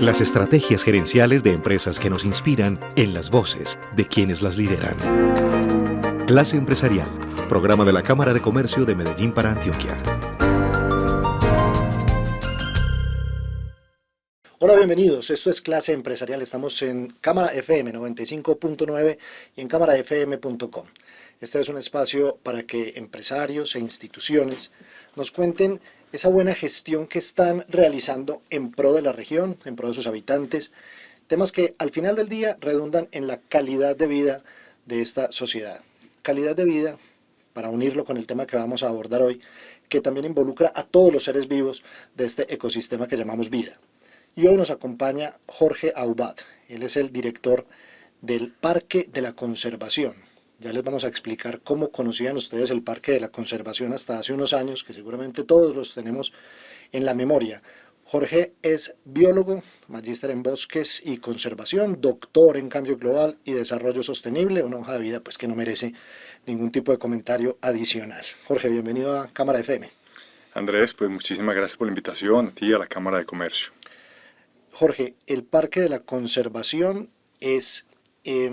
Las estrategias gerenciales de empresas que nos inspiran en las voces de quienes las lideran. Clase Empresarial, programa de la Cámara de Comercio de Medellín para Antioquia. Hola, bienvenidos. Esto es Clase Empresarial. Estamos en Cámara FM 95.9 y en cámarafm.com. Este es un espacio para que empresarios e instituciones nos cuenten esa buena gestión que están realizando en pro de la región, en pro de sus habitantes, temas que al final del día redundan en la calidad de vida de esta sociedad. Calidad de vida, para unirlo con el tema que vamos a abordar hoy, que también involucra a todos los seres vivos de este ecosistema que llamamos vida. Y hoy nos acompaña Jorge Aubat. Él es el director del Parque de la Conservación. Ya les vamos a explicar cómo conocían ustedes el Parque de la Conservación hasta hace unos años, que seguramente todos los tenemos en la memoria. Jorge es biólogo, magíster en bosques y conservación, doctor en cambio global y desarrollo sostenible, una hoja de vida pues que no merece ningún tipo de comentario adicional. Jorge, bienvenido a Cámara FM. Andrés, pues muchísimas gracias por la invitación, a ti y a la Cámara de Comercio. Jorge, el Parque de la Conservación es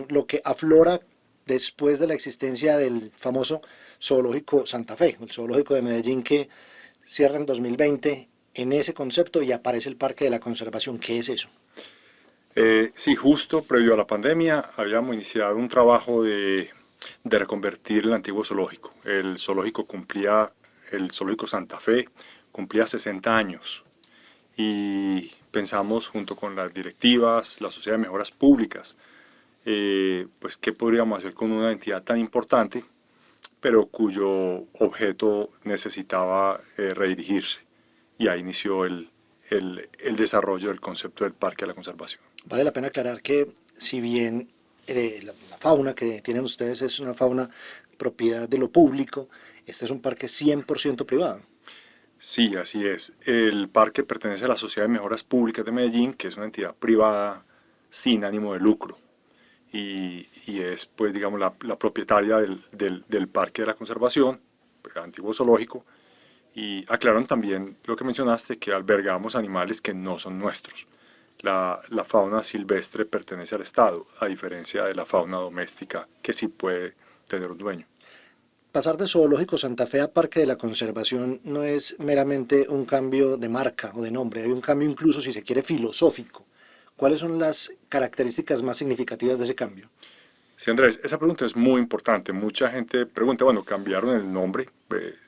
lo que aflora después de la existencia del famoso Zoológico Santa Fe, el Zoológico de Medellín que cierra en 2020 en ese concepto y aparece el Parque de la Conservación. ¿Qué es eso? Sí, justo previo a la pandemia habíamos iniciado un trabajo de reconvertir el antiguo zoológico. El zoológico Santa Fe cumplía 60 años y pensamos junto con las directivas, la Sociedad de Mejoras Públicas, pues qué podríamos hacer con una entidad tan importante, pero cuyo objeto necesitaba redirigirse. Y ahí inició el desarrollo del concepto del Parque de la Conservación. Vale la pena aclarar que si bien la fauna que tienen ustedes es una fauna propiedad de lo público, este es un parque 100% privado. Sí, así es. El parque pertenece a la Sociedad de Mejoras Públicas de Medellín, que es una entidad privada sin ánimo de lucro. Y es, pues, digamos, la propietaria del Parque de la Conservación, el antiguo zoológico. Y aclararon también lo que mencionaste, que albergamos animales que no son nuestros. La fauna silvestre pertenece al Estado, a diferencia de la fauna doméstica, que sí puede tener un dueño. Pasar de Zoológico Santa Fe a Parque de la Conservación no es meramente un cambio de marca o de nombre, hay un cambio incluso, si se quiere, filosófico. ¿Cuáles son las características más significativas de ese cambio? Sí, Andrés, esa pregunta es muy importante. Mucha gente pregunta, bueno, ¿cambiaron el nombre?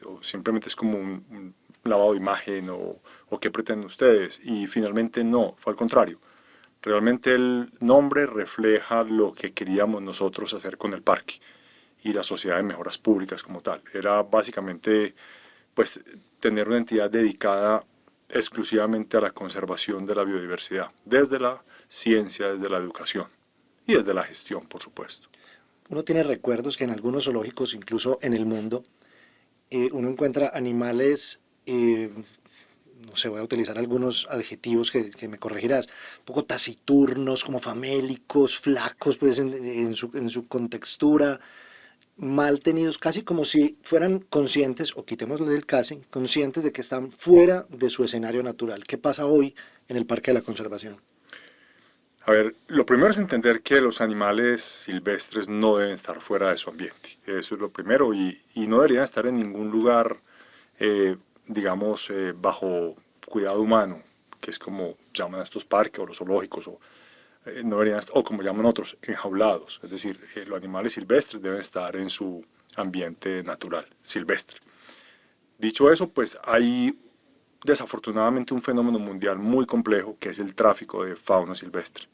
¿O simplemente es como un lavado de imagen? ¿O qué pretenden ustedes? Y finalmente no, fue al contrario. Realmente el nombre refleja lo que queríamos nosotros hacer con el parque y la Sociedad de Mejoras Públicas como tal. Era básicamente, pues, tener una entidad dedicada exclusivamente a la conservación de la biodiversidad, desde la ciencia, desde la educación y desde la gestión, por supuesto. Uno tiene recuerdos que en algunos zoológicos, incluso en el mundo, uno encuentra animales, no sé, voy a utilizar algunos adjetivos que me corregirás, un poco taciturnos, como famélicos, flacos, pues en su contextura, mal tenidos, casi como si fueran conscientes, o quitémosle del casi, conscientes de que están fuera de su escenario natural. ¿Qué pasa hoy en el Parque de la Conservación? A ver, lo primero es entender que los animales silvestres no deben estar fuera de su ambiente. Eso es lo primero y no deberían estar en ningún lugar, digamos, bajo cuidado humano, que es como llaman a estos parques o los zoológicos, no deberían estar, o como llaman otros, enjaulados. Es decir, los animales silvestres deben estar en su ambiente natural, silvestre. Dicho eso, pues hay desafortunadamente un fenómeno mundial muy complejo que es el tráfico de fauna silvestre,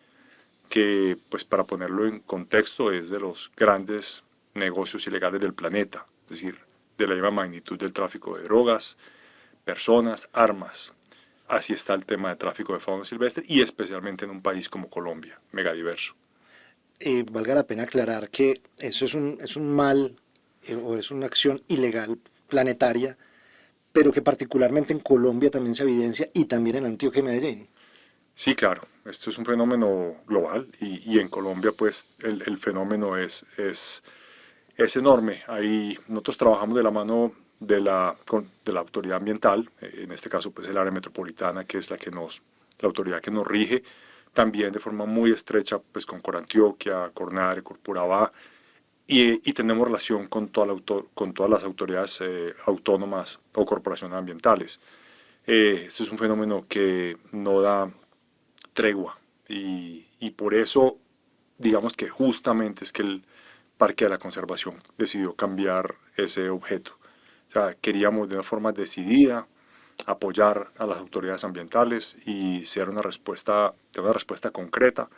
que, pues, para ponerlo en contexto, es de los grandes negocios ilegales del planeta, es decir, de la misma magnitud del tráfico de drogas, personas, armas. Así está el tema de tráfico de fauna silvestre y especialmente en un país como Colombia, megadiverso. Valga la pena aclarar que eso es un mal o es una acción ilegal planetaria, pero que particularmente en Colombia también se evidencia y también en Antioquia y Medellín. Sí, claro, esto es un fenómeno global y en Colombia, pues, el fenómeno es enorme. Ahí nosotros trabajamos de la mano de la autoridad ambiental, en este caso, pues, el área metropolitana, que es la que nos la autoridad que nos rige, también de forma muy estrecha pues con Corantioquia, Cornare, Corporabá, y tenemos relación con, con todas las autoridades autónomas o corporaciones ambientales. Este es un fenómeno que no da tregua y por eso digamos que justamente es que el Parque de la Conservación decidió cambiar ese objeto. O sea, queríamos de una forma decidida apoyar a las autoridades ambientales y ser una respuesta concreta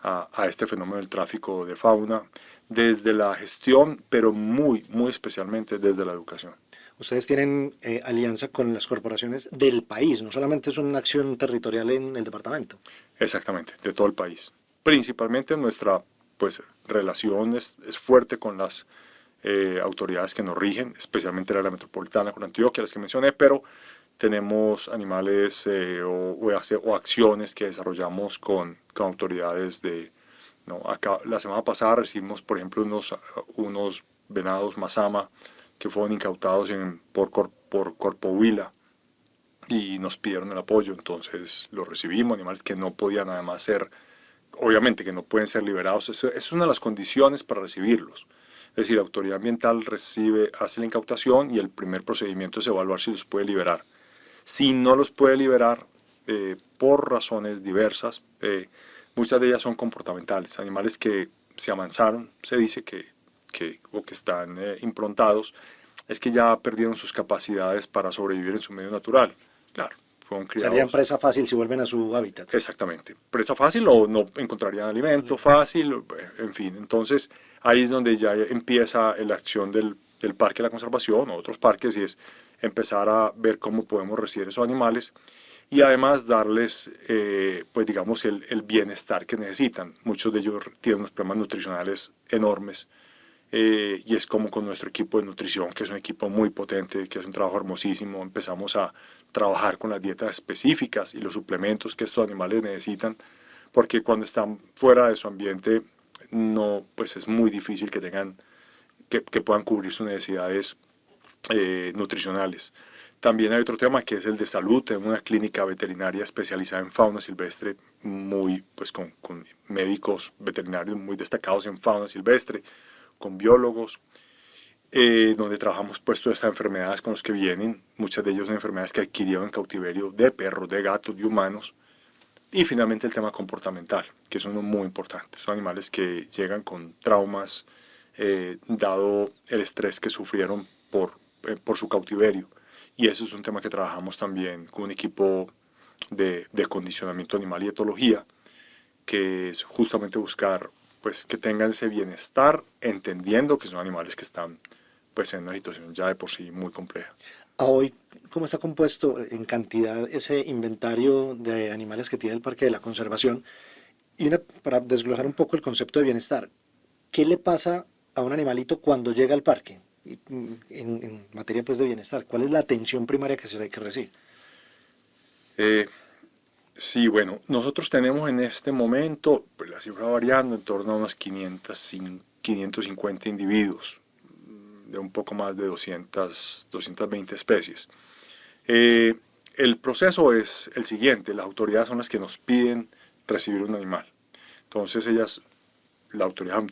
a este fenómeno del tráfico de fauna desde la gestión, pero muy especialmente desde la educación. Ustedes tienen alianza con las corporaciones del país, no solamente es una acción territorial en el departamento. Exactamente, de todo el país. Principalmente nuestra pues, relación es fuerte con las autoridades que nos rigen, especialmente la área metropolitana con Antioquia, las que mencioné, pero tenemos animales o acciones que desarrollamos con autoridades de... ¿no? Acá, la semana pasada recibimos, por ejemplo, unos venados mazama que fueron incautados por Corpo Huila y nos pidieron el apoyo, entonces los recibimos, animales que no podían además ser, obviamente que no pueden ser liberados, es una de las condiciones para recibirlos. Es decir, la autoridad ambiental hace la incautación y el primer procedimiento es evaluar si los puede liberar. Si no los puede liberar por razones diversas, muchas de ellas son comportamentales, animales que se amansaron, se dice o que están improntados, es que ya perdieron sus capacidades para sobrevivir en su medio natural. Claro, fueron criados. Serían presa fácil si vuelven a su hábitat. Exactamente, presa fácil o no encontrarían alimento fácil, en fin. Entonces ahí es donde ya empieza la acción del Parque de la Conservación o otros parques y es empezar a ver cómo podemos recibir esos animales y además darles, pues digamos, el bienestar que necesitan. Muchos de ellos tienen unos problemas nutricionales enormes y es como con nuestro equipo de nutrición, que es un equipo muy potente, que es un trabajo hermosísimo. Empezamos a trabajar con las dietas específicas y los suplementos que estos animales necesitan, porque cuando están fuera de su ambiente, no, pues es muy difícil que puedan cubrir sus necesidades nutricionales. También hay otro tema que es el de salud. Tenemos una clínica veterinaria especializada en fauna silvestre, pues con médicos veterinarios muy destacados en fauna silvestre, con biólogos, donde trabajamos pues todas estas enfermedades con los que vienen, muchas de ellas son enfermedades que adquirieron en cautiverio de perros, de gatos, de humanos. Y finalmente el tema comportamental, que es uno muy importante. Son animales que llegan con traumas, dado el estrés que sufrieron por su cautiverio. Y eso es un tema que trabajamos también con un equipo de condicionamiento animal y etología, que es justamente buscar pues, que tengan ese bienestar, entendiendo que son animales que están pues, en una situación ya de por sí muy compleja. A hoy, ¿cómo está compuesto en cantidad ese inventario de animales que tiene el Parque de la Conservación? Y para desglosar un poco el concepto de bienestar, ¿qué le pasa a un animalito cuando llega al parque? En materia pues, de bienestar, ¿cuál es la atención primaria que recibe? Sí, bueno, nosotros tenemos en este momento, pues la cifra variando, en torno a unos 550 individuos, de un poco más de 220 especies. El proceso es el siguiente: las autoridades son las que nos piden recibir un animal. Entonces las autoridades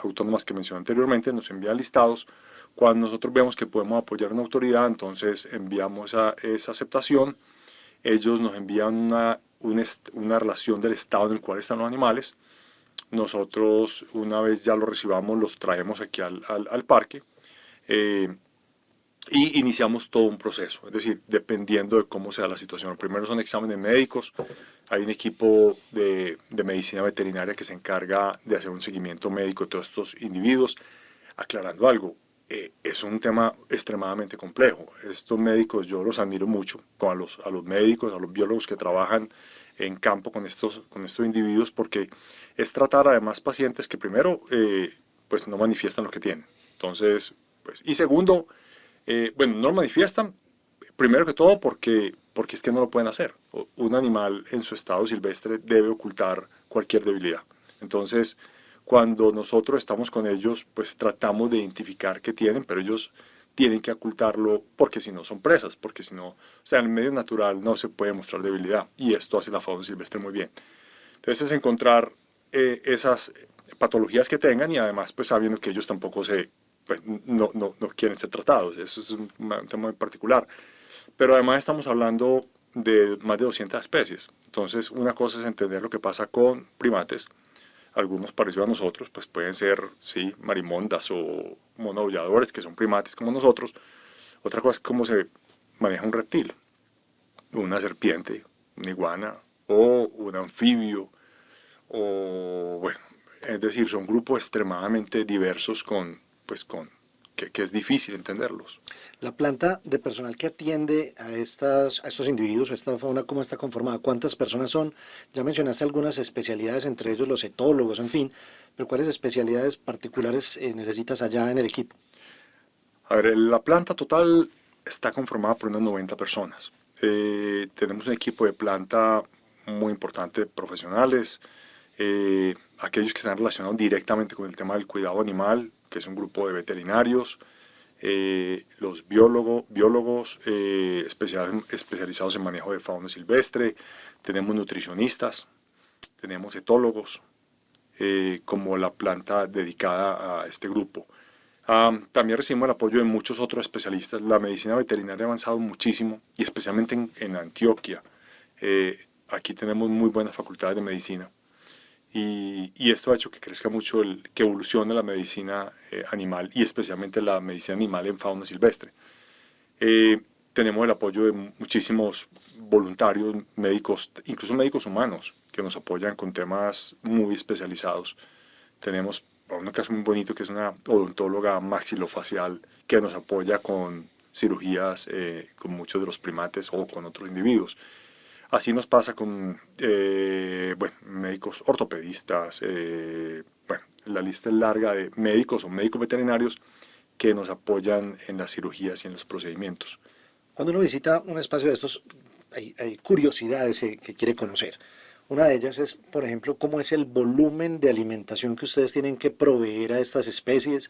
autónomas que mencioné anteriormente nos envían listados. Cuando nosotros vemos que podemos apoyar a una autoridad, entonces enviamos esa aceptación. Ellos nos envían una relación del estado en el cual están los animales. Nosotros, una vez ya los recibamos, los traemos aquí al parque y iniciamos todo un proceso. Es decir, dependiendo de cómo sea la situación. Lo primero son exámenes médicos. Hay un equipo de medicina veterinaria que se encarga de hacer un seguimiento médico de todos estos individuos. Aclarando algo, es un tema extremadamente complejo. Estos médicos yo los admiro mucho, a los médicos, a los biólogos que trabajan en campo con estos individuos, porque es tratar además pacientes que primero pues no manifiestan lo que tienen. Entonces, pues, y segundo, bueno, no lo manifiestan, primero que todo porque es que no lo pueden hacer. Un animal en su estado silvestre debe ocultar cualquier debilidad. Entonces, cuando nosotros estamos con ellos, pues tratamos de identificar qué tienen, pero ellos tienen que ocultarlo porque si no son presas, porque si no, o sea, en el medio natural no se puede mostrar debilidad y esto hace la fauna silvestre muy bien. Entonces es encontrar esas patologías que tengan y además pues sabiendo que ellos tampoco pues, no quieren ser tratados, eso es un tema muy particular. Pero además estamos hablando de más de 200 especies, entonces una cosa es entender lo que pasa con primates, algunos parecidos a nosotros, pues pueden ser, sí, marimondas o monoaulladores, que son primates como nosotros. Otra cosa es cómo se maneja un reptil, una serpiente, una iguana o un anfibio, o bueno, es decir, son grupos extremadamente diversos que es difícil entenderlos. La planta de personal que atiende a estos individuos, a esta fauna, ¿cómo está conformada? ¿Cuántas personas son? Ya mencionaste algunas especialidades, entre ellos los etólogos, en fin, pero ¿cuáles especialidades particulares necesitas allá en el equipo? A ver, la planta total está conformada por unas 90 personas. Tenemos un equipo de planta muy importante, profesionales, aquellos que están relacionados directamente con el tema del cuidado animal, que es un grupo de veterinarios, los biólogos especializados en manejo de fauna silvestre, tenemos nutricionistas, tenemos etólogos, como la planta dedicada a este grupo. También recibimos el apoyo de muchos otros especialistas. La medicina veterinaria ha avanzado muchísimo, y especialmente en Antioquia. Aquí tenemos muy buenas facultades de medicina. Y esto ha hecho que crezca mucho, que evolucione la medicina animal, y especialmente la medicina animal en fauna silvestre. Tenemos el apoyo de muchísimos voluntarios, médicos, incluso médicos humanos, que nos apoyan con temas muy especializados. Tenemos un caso muy bonito que es una odontóloga maxilofacial que nos apoya con cirugías con muchos de los primates o con otros individuos. Así nos pasa con médicos ortopedistas, la lista es larga de médicos o médicos veterinarios que nos apoyan en las cirugías y en los procedimientos. Cuando uno visita un espacio de estos, hay curiosidades que quiere conocer. Una de ellas es, por ejemplo, cómo es el volumen de alimentación que ustedes tienen que proveer a estas especies,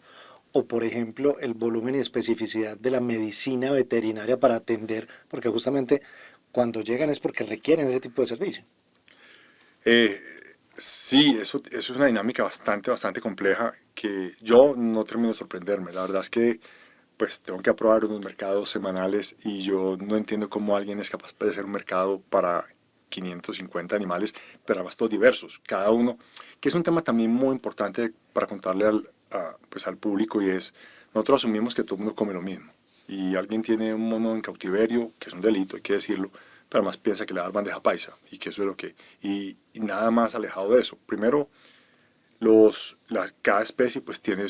o por ejemplo, el volumen y especificidad de la medicina veterinaria para atender, porque justamente cuando llegan es porque requieren ese tipo de servicio. Sí, eso es una dinámica bastante compleja que yo no termino de sorprenderme. La verdad es que pues tengo que aprobar unos mercados semanales y yo no entiendo cómo alguien es capaz de hacer un mercado para 550 animales, pero además todos diversos, cada uno, que es un tema también muy importante para contarle al público, y es, nosotros asumimos que todo el mundo come lo mismo, y alguien tiene un mono en cautiverio, que es un delito, hay que decirlo, pero además piensa que le da bandeja paisa, y que eso es lo que, y nada más alejado de eso. Primero, cada especie pues tiene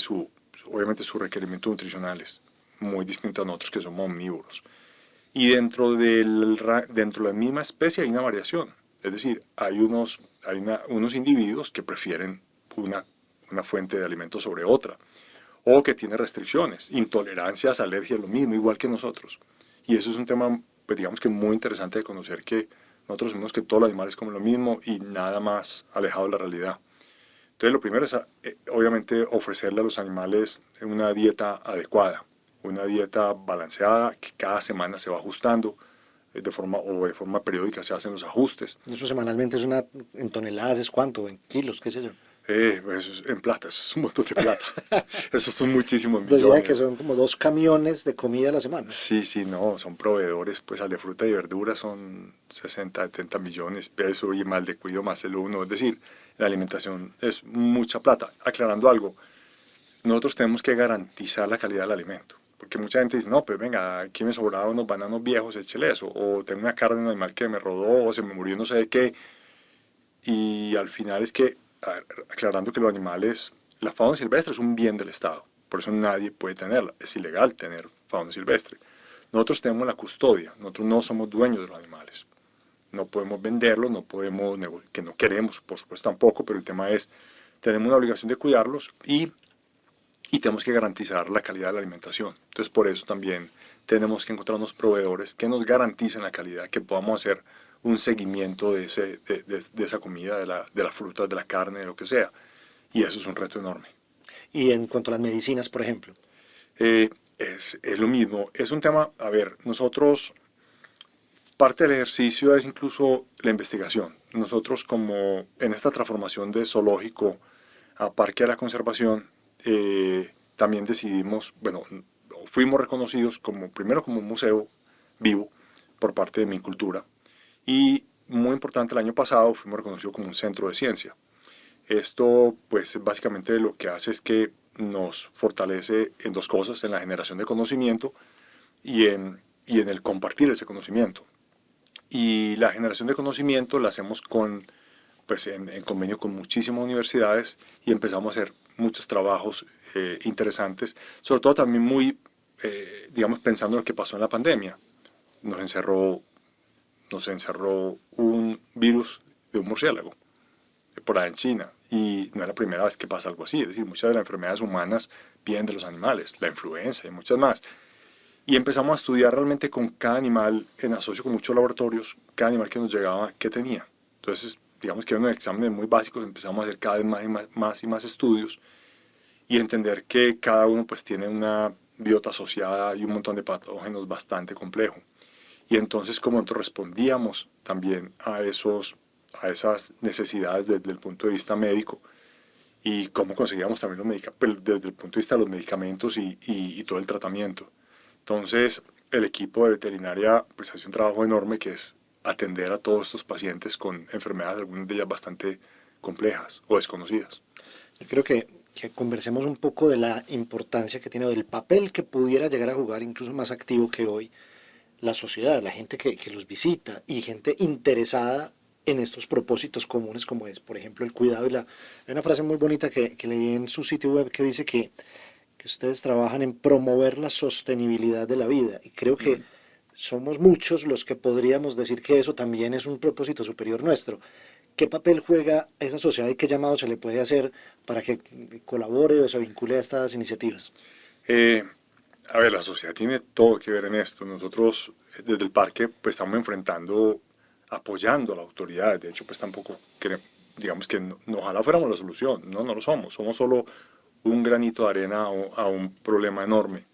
obviamente sus requerimientos nutricionales, muy distintos a nosotros que somos omnívoros. Y dentro de la misma especie hay una variación. Es decir, hay unos individuos que prefieren una fuente de alimento sobre otra, o que tienen restricciones, intolerancias, alergias, lo mismo, igual que nosotros. Y eso es un tema, pues digamos que muy interesante de conocer, que nosotros sabemos que todos los animales comen lo mismo y nada más alejado de la realidad. Entonces lo primero es, obviamente, ofrecerle a los animales una dieta adecuada, una dieta balanceada que cada semana se va ajustando de forma periódica se hacen los ajustes. Eso semanalmente es en toneladas, ¿es cuánto? ¿En kilos? ¿Qué sé yo? Eso en plata, eso es un montón de plata. Esos son muchísimos Pues millones. que son como 2 camiones de comida a la semana. Sí, no, son proveedores, pues al de fruta y verdura son 60, 70 millones pesos, y más el de cuido más el uno. Es decir, la alimentación es mucha plata. Aclarando algo, nosotros tenemos que garantizar la calidad del alimento. Porque mucha gente dice, no, pues venga, aquí me sobraron unos bananos viejos, échele eso. O tengo una carne de un animal que me rodó, o se me murió no sé de qué. Y al final es que, aclarando que los animales, la fauna silvestre es un bien del Estado. Por eso nadie puede tenerla. Es ilegal tener fauna silvestre. Nosotros tenemos la custodia. Nosotros no somos dueños de los animales. No podemos venderlos, que no queremos, por supuesto tampoco, pero el tema es, tenemos una obligación de cuidarlos y tenemos que garantizar la calidad de la alimentación. Entonces, por eso también tenemos que encontrar unos proveedores que nos garanticen la calidad, que podamos hacer un seguimiento de esa comida, de las frutas, de la carne, de lo que sea. Y eso es un reto enorme. Y en cuanto a las medicinas, por ejemplo. Es lo mismo. Es un tema, a ver, nosotros, parte del ejercicio es incluso la investigación. Nosotros como en esta transformación de zoológico a parque de la conservación, también decidimos, bueno, fuimos reconocidos como, primero como un museo vivo por parte de Mincultura y muy importante el año pasado fuimos reconocidos como un centro de ciencia. Esto pues básicamente lo que hace es que nos fortalece en dos cosas, en la generación de conocimiento y en el compartir ese conocimiento. Y la generación de conocimiento la hacemos pues en convenio con muchísimas universidades y empezamos a hacer muchos trabajos interesantes, sobre todo también muy, digamos, pensando en lo que pasó en la pandemia. Nos encerró un virus de un murciélago por allá en China y no es la primera vez que pasa algo así, es decir, muchas de las enfermedades humanas vienen de los animales, la influenza y muchas más. Y empezamos a estudiar realmente con cada animal, en asocio con muchos laboratorios, cada animal que nos llegaba, qué tenía. Entonces, digamos que eran unos exámenes muy básicos, empezamos a hacer cada vez más estudios y entender que cada uno pues tiene una biota asociada y un montón de patógenos bastante complejo. Y entonces, como nosotros respondíamos también a esas necesidades desde el punto de vista médico y cómo conseguíamos también los medicamentos, desde el punto de vista de los medicamentos y todo el tratamiento. Entonces, el equipo de veterinaria pues hace un trabajo enorme que es atender a todos estos pacientes con enfermedades, algunas de ellas bastante complejas o desconocidas. Yo creo que conversemos un poco de la importancia que tiene, o del papel que pudiera llegar a jugar, incluso más activo que hoy, la sociedad, la gente que los visita y gente interesada en estos propósitos comunes como es, por ejemplo, el cuidado. Hay una frase muy bonita que leí en su sitio web que dice que ustedes trabajan en promover la sostenibilidad de la vida, y creo que somos muchos los que podríamos decir que eso también es un propósito superior nuestro. ¿Qué papel juega esa sociedad y qué llamado se le puede hacer para que colabore o se vincule a estas iniciativas? Eh, a ver, la sociedad tiene todo que ver en esto. Nosotros desde el parque pues estamos enfrentando, apoyando a la autoridad. De hecho, pues tampoco digamos que ojalá fuéramos la solución. No, no lo somos. Somos solo un granito de arena a un problema enorme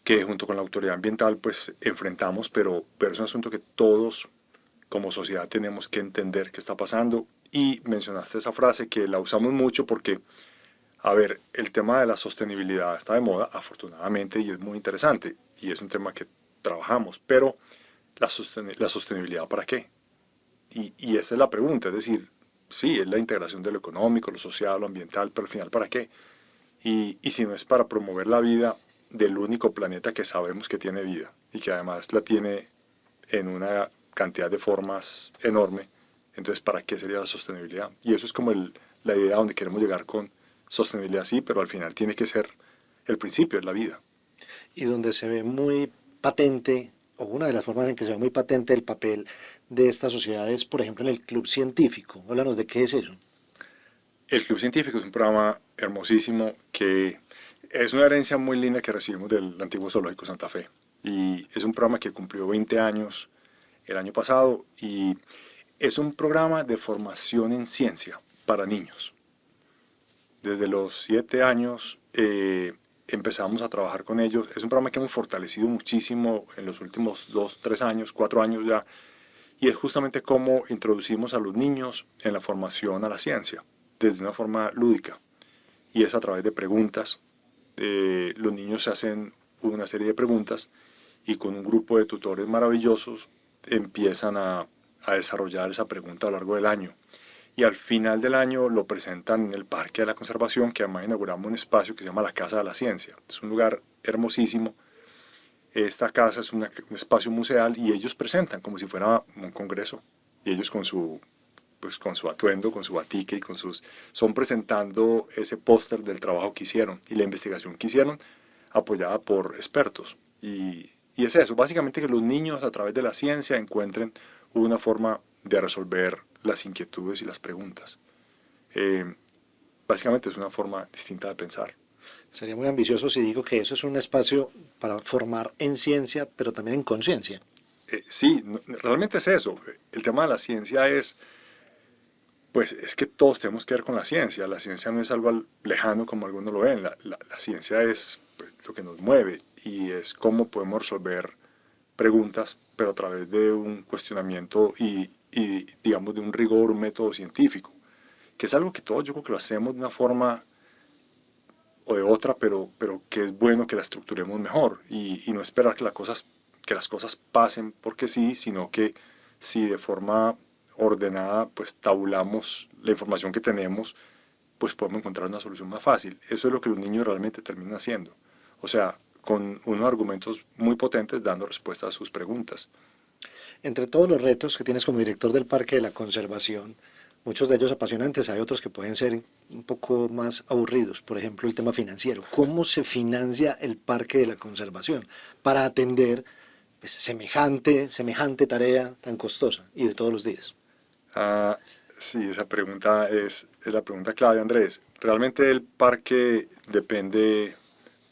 que junto con la autoridad ambiental pues enfrentamos, pero es un asunto que todos como sociedad tenemos que entender qué está pasando. Y mencionaste esa frase que la usamos mucho porque, a ver, el tema de la sostenibilidad está de moda, afortunadamente, y es muy interesante, y es un tema que trabajamos, pero la sostenibilidad ¿para qué? Y esa es la pregunta, es decir, sí, es la integración de lo económico, lo social, lo ambiental, pero al final ¿para qué? Y si no es para promover la vida del único planeta que sabemos que tiene vida y que además la tiene en una cantidad de formas enorme, entonces ¿para qué sería la sostenibilidad? Y eso es como la idea donde queremos llegar con sostenibilidad, sí, pero al final tiene que ser el principio de la vida. Y donde se ve muy patente, o una de las formas en que se ve muy patente el papel de esta sociedad es, por ejemplo, en el club científico. Háblanos de qué es eso. El Club Científico es un programa hermosísimo que es una herencia muy linda que recibimos del antiguo Zoológico Santa Fe. Y es un programa que cumplió 20 años el año pasado y es un programa de formación en ciencia para niños. Desde los 7 años empezamos a trabajar con ellos. Es un programa que hemos fortalecido muchísimo en los últimos 2, 3 años, 4 años ya. Y es justamente cómo introducimos a los niños en la formación a la ciencia, desde una forma lúdica. Y es a través de preguntas. Los niños se hacen una serie de preguntas y con un grupo de tutores maravillosos empiezan a desarrollar esa pregunta a lo largo del año. Y al final del año lo presentan en el Parque de la Conservación, que además inauguramos un espacio que se llama la Casa de la Ciencia. Es un lugar hermosísimo. Esta casa es un espacio museal y ellos presentan como si fuera un congreso. Y ellos con su atuendo, con su batique y son presentando ese póster del trabajo que hicieron y la investigación que hicieron apoyada por expertos. Y es eso, básicamente que los niños a través de la ciencia encuentren una forma de resolver las inquietudes y las preguntas. Básicamente es una forma distinta de pensar. Sería muy ambicioso si digo que eso es un espacio para formar en ciencia, pero también en conciencia. Sí, realmente es eso. El tema de la ciencia es que todos tenemos que ver con la ciencia. La ciencia no es algo lejano como algunos lo ven. La ciencia es pues, lo que nos mueve, y es cómo podemos resolver preguntas, pero a través de un cuestionamiento y digamos, de un rigor, un método científico, que es algo que todos yo creo que lo hacemos de una forma o de otra, pero que es bueno que la estructuremos mejor y no esperar que las cosas pasen porque sí, sino que si de forma ordenada pues tabulamos la información que tenemos, pues podemos encontrar una solución más fácil. Eso es lo que los niños realmente terminan haciendo. O sea, con unos argumentos muy potentes dando respuesta a sus preguntas. Entre todos los retos que tienes como director del Parque de la Conservación, muchos de ellos apasionantes, hay otros que pueden ser un poco más aburridos. Por ejemplo, el tema financiero. ¿Cómo se financia el Parque de la Conservación para atender pues, semejante tarea tan costosa y de todos los días? Ah, sí, esa pregunta es la pregunta clave, Andrés. Realmente el parque depende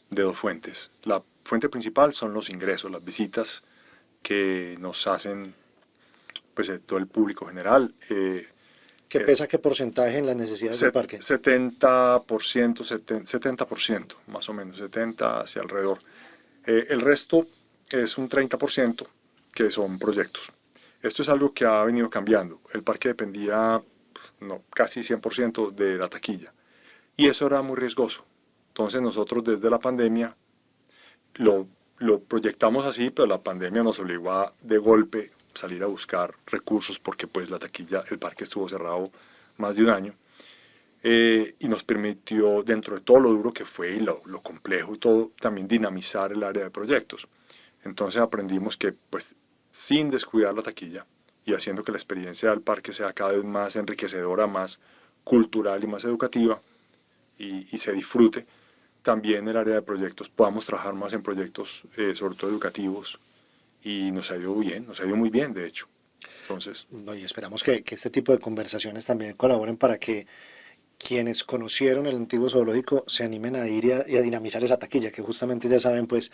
de dos fuentes. La fuente principal son los ingresos, las visitas que nos hacen pues, todo el público general. ¿Qué pesa qué porcentaje en las necesidades del parque? 70%, 70% más o menos, 70% hacia alrededor. El resto es un 30% que son proyectos. Esto es algo que ha venido cambiando. El parque dependía casi 100% de la taquilla y eso era muy riesgoso. Entonces nosotros desde la pandemia lo proyectamos así, pero la pandemia nos obligó a de golpe salir a buscar recursos porque pues la taquilla, el parque estuvo cerrado más de un año y nos permitió, dentro de todo lo duro que fue y lo complejo y todo, también dinamizar el área de proyectos. Entonces aprendimos que pues sin descuidar la taquilla y haciendo que la experiencia del parque sea cada vez más enriquecedora, más cultural y más educativa y se disfrute, también el área de proyectos podamos trabajar más en proyectos sobre todo educativos y nos ha ido bien, nos ha ido muy bien de hecho. Entonces, No, y esperamos que este tipo de conversaciones también colaboren para que quienes conocieron el antiguo zoológico se animen a ir y a dinamizar esa taquilla, que justamente ya saben pues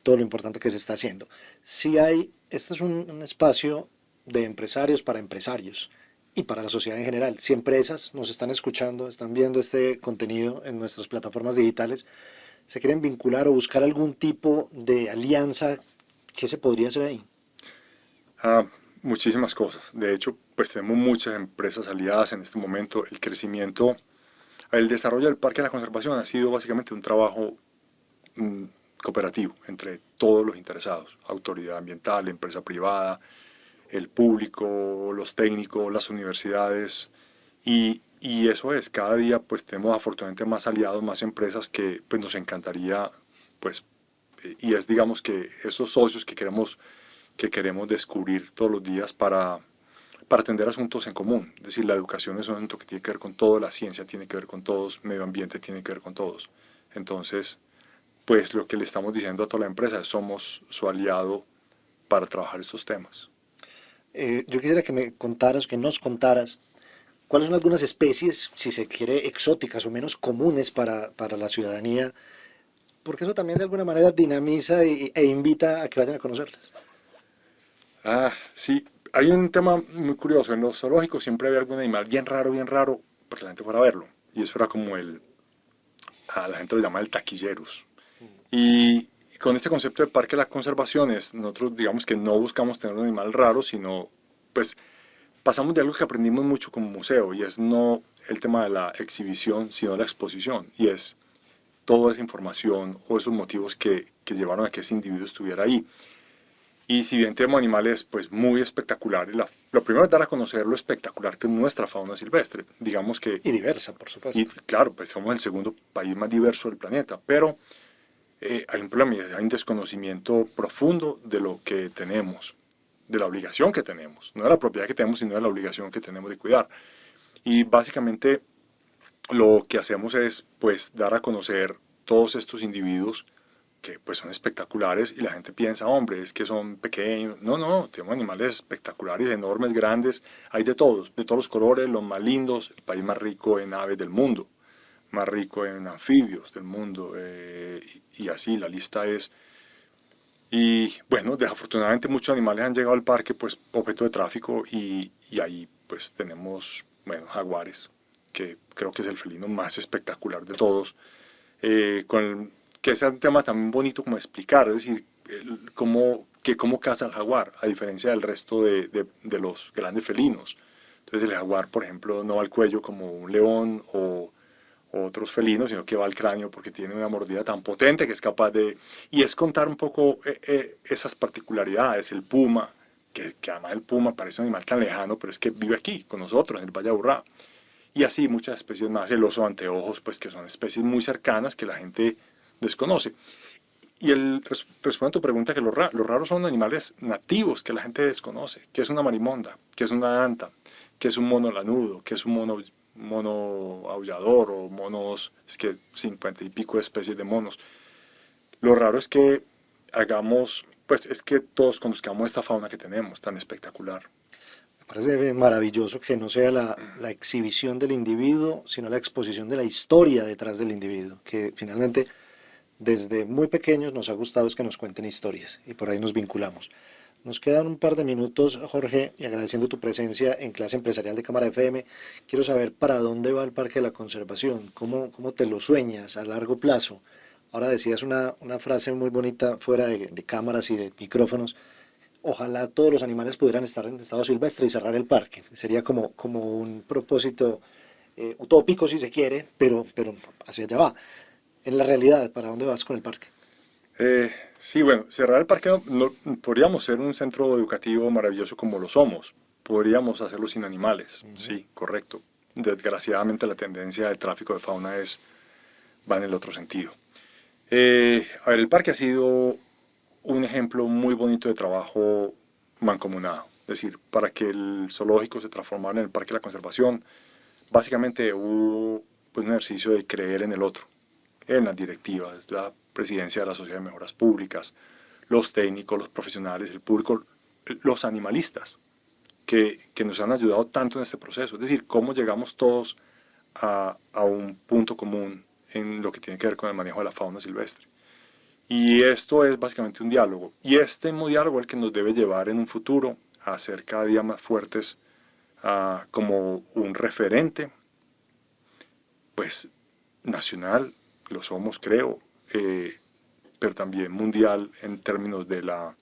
todo lo importante que se está haciendo. Si hay, este es un espacio de empresarios para empresarios y para la sociedad en general. Si empresas nos están escuchando, están viendo este contenido en nuestras plataformas digitales, se quieren vincular o buscar algún tipo de alianza, ¿qué se podría hacer ahí? muchísimas cosas. De hecho, pues tenemos muchas empresas aliadas en este momento. El crecimiento, el desarrollo del parque de la conservación ha sido básicamente un trabajo cooperativo entre todos los interesados, autoridad ambiental, empresa privada, el público, los técnicos, las universidades, y eso es, cada día pues tenemos afortunadamente más aliados, más empresas que pues nos encantaría, pues, y es digamos que esos socios que queremos descubrir todos los días para atender asuntos en común. Es decir, la educación es un asunto que tiene que ver con todo, la ciencia tiene que ver con todos, medio ambiente tiene que ver con todos. Entonces, pues lo que le estamos diciendo a toda la empresa es somos su aliado para trabajar estos temas. Yo quisiera que me contaras, que nos contaras, cuáles son algunas especies, si se quiere, exóticas o menos comunes para la ciudadanía, porque eso también de alguna manera dinamiza e invita a que vayan a conocerlas. Sí, hay un tema muy curioso. En los zoológicos siempre había algún animal bien raro, para que la gente fuera a verlo. Y eso era como a la gente lo llama el taquilleros. Y con este concepto de parque de la conservación, nosotros digamos que no buscamos tener un animal raro, sino pues pasamos de algo que aprendimos mucho como museo, y es no el tema de la exhibición, sino la exposición. Y es toda esa información o esos motivos que llevaron a que ese individuo estuviera ahí. Y si bien tenemos animales pues muy espectaculares, lo primero es dar a conocer lo espectacular que es nuestra fauna silvestre. Digamos que, Y diversa, por supuesto. y claro, pues somos el segundo país más diverso del planeta, pero hay un problema, hay un desconocimiento profundo de lo que tenemos, de la obligación que tenemos, no de la propiedad que tenemos, sino de la obligación que tenemos de cuidar. Y básicamente lo que hacemos es pues dar a conocer todos estos individuos que pues son espectaculares y la gente piensa, hombre, es que son pequeños. No, tenemos animales espectaculares, enormes, grandes, hay de todos los colores, los más lindos, el país más rico en aves del mundo, más rico en anfibios del mundo, y así la lista es. Y bueno, desafortunadamente muchos animales han llegado al parque pues objeto de tráfico y ahí pues tenemos, bueno, jaguares, que creo que es el felino más espectacular de todos, con que es un tema también bonito como explicar, es decir, cómo caza el jaguar, a diferencia del resto de los grandes felinos. Entonces el jaguar, por ejemplo, no va al cuello como un león o otros felinos, sino que va al cráneo porque tiene una mordida tan potente que es capaz de... Y es contar un poco esas particularidades, el puma, que además el puma parece un animal tan lejano, pero es que vive aquí con nosotros, en el Valle de Aburrá. Y así muchas especies más, el oso anteojos, pues que son especies muy cercanas que la gente desconoce. Y responde a tu pregunta que los raros son animales nativos que la gente desconoce, que es una marimonda, que es una anta, que es un mono lanudo, que es un mono aullador o monos, es que 50 y pico de especies de monos. Lo raro es que es que todos conozcamos esta fauna que tenemos tan espectacular. Me parece maravilloso que no sea la exhibición del individuo, sino la exposición de la historia detrás del individuo, que finalmente desde muy pequeños nos ha gustado es que nos cuenten historias y por ahí nos vinculamos. Nos quedan un par de minutos, Jorge, y agradeciendo tu presencia en Clase Empresarial de Cámara FM, quiero saber para dónde va el Parque de la Conservación, cómo te lo sueñas a largo plazo. Ahora decías una frase muy bonita fuera de cámaras y de micrófonos, ojalá todos los animales pudieran estar en estado silvestre y cerrar el parque. Sería como un propósito utópico si se quiere, pero hacia allá va. En la realidad, ¿para dónde vas con el parque? Sí, bueno, cerrar el parque no, podríamos ser un centro educativo maravilloso como lo somos. Podríamos hacerlo sin animales, sí, correcto. Desgraciadamente la tendencia del tráfico de fauna va en el otro sentido. A ver, el parque ha sido un ejemplo muy bonito de trabajo mancomunado. Es decir, para que el zoológico se transformara en el Parque de la Conservación, básicamente hubo pues, un ejercicio de creer en el otro, en las directivas, la presidencia de la Sociedad de Mejoras Públicas, los técnicos, los profesionales, el público, los animalistas, que nos han ayudado tanto en este proceso. Es decir, cómo llegamos todos a un punto común en lo que tiene que ver con el manejo de la fauna silvestre. Y esto es básicamente un diálogo. Y este mismo diálogo es el que nos debe llevar en un futuro a ser cada día más fuertes como un referente, pues, nacional, lo somos, creo, pero también mundial en términos de la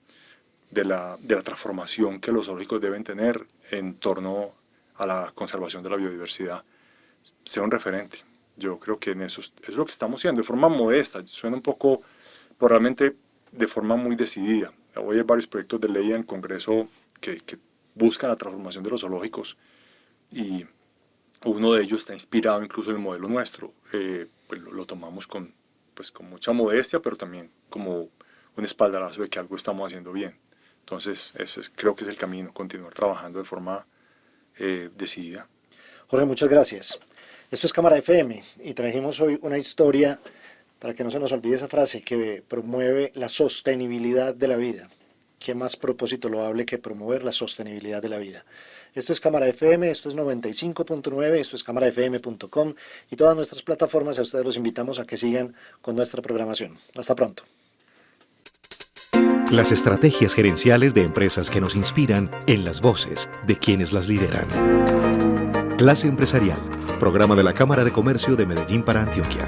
transformación que los zoológicos deben tener en torno a la conservación de la biodiversidad. Sea un referente. Yo creo que en eso es lo que estamos haciendo, de forma modesta, suena un poco, pero realmente de forma muy decidida. Hoy hay varios proyectos de ley en el Congreso que buscan la transformación de los zoológicos y uno de ellos está inspirado incluso en el modelo nuestro. Pues lo tomamos con mucha modestia, pero también como un espaldarazo de que algo estamos haciendo bien. Entonces, creo que es el camino, continuar trabajando de forma decidida. Jorge, muchas gracias. Esto es Cámara FM y trajimos hoy una historia para que no se nos olvide esa frase que promueve la sostenibilidad de la vida. ¿Qué más propósito loable que promover la sostenibilidad de la vida? Esto es Cámara FM, esto es 95.9, esto es cámarafm.com y todas nuestras plataformas. A ustedes los invitamos a que sigan con nuestra programación. Hasta pronto. Las estrategias gerenciales de empresas que nos inspiran en las voces de quienes las lideran. Clase Empresarial, programa de la Cámara de Comercio de Medellín para Antioquia.